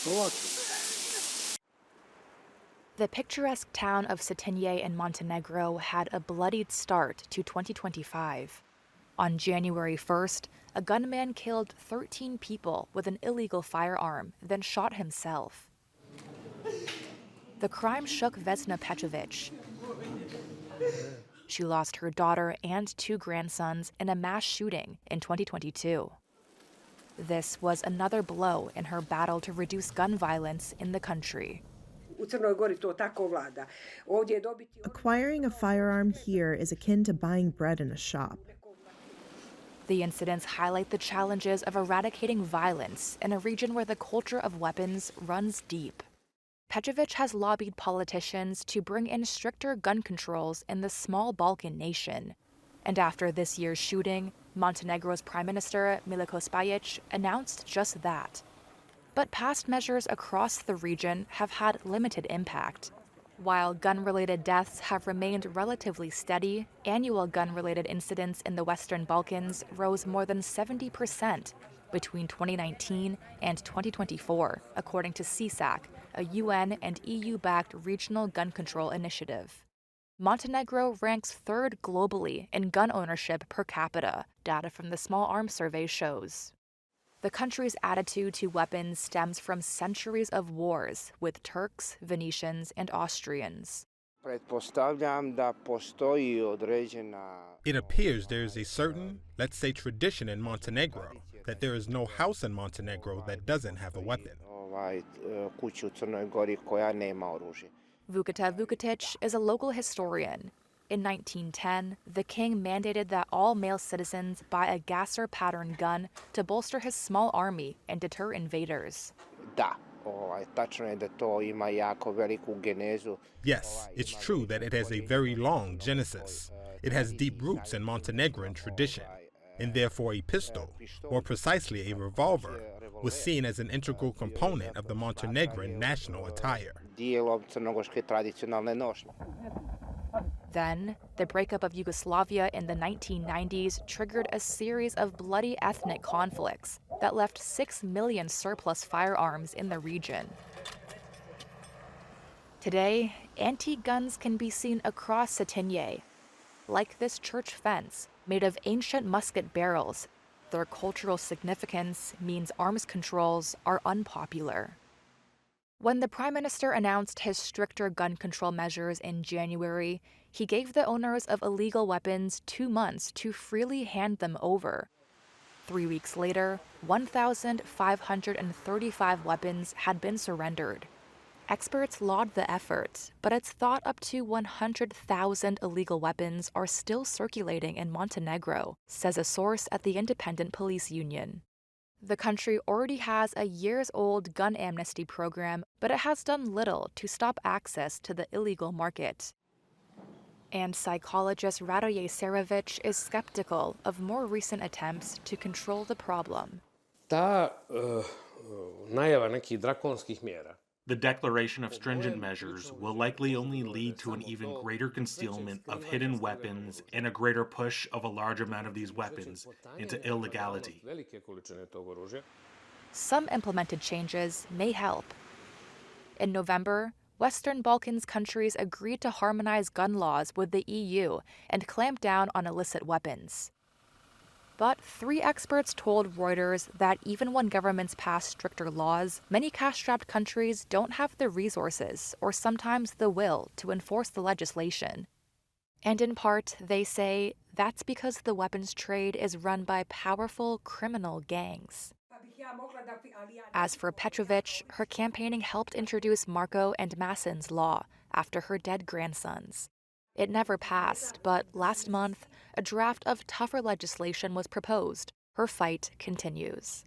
The picturesque town of Cetinje in Montenegro had a bloodied start to 2025. On January 1st, a gunman killed 13 people with an illegal firearm, then shot himself. The crime shook Vesna Petrovic. She lost her daughter and 2 grandsons in a mass shooting in 2022. This was another blow in her battle to reduce gun violence in the country. Acquiring a firearm here is akin to buying bread in a shop. The incidents highlight the challenges of eradicating violence in a region where the culture of weapons runs deep. Petrovic has lobbied politicians to bring in stricter gun controls in the small Balkan nation. And after this year's shooting, Montenegro's Prime Minister Miloš Spajić announced just that. But past measures across the region have had limited impact. While gun-related deaths have remained relatively steady, annual gun-related incidents in the Western Balkans rose more than 70% between 2019 and 2024, according to CSAC, a UN and EU-backed regional gun control initiative. Montenegro ranks 3rd globally in gun ownership per capita, data from the Small Arms Survey shows. The country's attitude to weapons stems from centuries of wars with Turks, Venetians, and Austrians. It appears there is a certain, let's say, tradition in Montenegro, that there is no house in Montenegro that doesn't have a weapon. Vukote Vukotic is a local historian. In 1910, the king mandated that all male citizens buy a gasser-pattern gun to bolster his small army and deter invaders. Yes, it's true that it has a very long genesis. It has deep roots in Montenegrin tradition, and therefore a pistol, more precisely a revolver, was seen as an integral component of the Montenegrin national attire. Then, the breakup of Yugoslavia in the 1990s triggered a series of bloody ethnic conflicts that left 6 million surplus firearms in the region. Today, antique guns can be seen across Cetinje, like this church fence made of ancient musket barrels. Their cultural significance means arms controls are unpopular. When the Prime Minister announced his stricter gun control measures in January, he gave the owners of illegal weapons 2 months to freely hand them over. 3 weeks later, 1,535 weapons had been surrendered. Experts laud the effort, but it's thought up to 100,000 illegal weapons are still circulating in Montenegro, says a source at the Independent Police Union. The country already has a years-old gun amnesty program, but it has done little to stop access to the illegal market. And psychologist Radoje Serovic is skeptical of more recent attempts to control the problem. The declaration of stringent measures will likely only lead to an even greater concealment of hidden weapons and a greater push of a large amount of these weapons into illegality. Some implemented changes may help. In November, Western Balkans countries agreed to harmonize gun laws with the EU and clamp down on illicit weapons. But 3 experts told Reuters that even when governments pass stricter laws, many cash-strapped countries don't have the resources or sometimes the will to enforce the legislation. And in part, they say that's because the weapons trade is run by powerful criminal gangs. As for Petrovic, her campaigning helped introduce Marko and Masin's law after her dead grandsons. It never passed, but last month, a draft of tougher legislation was proposed. Her fight continues.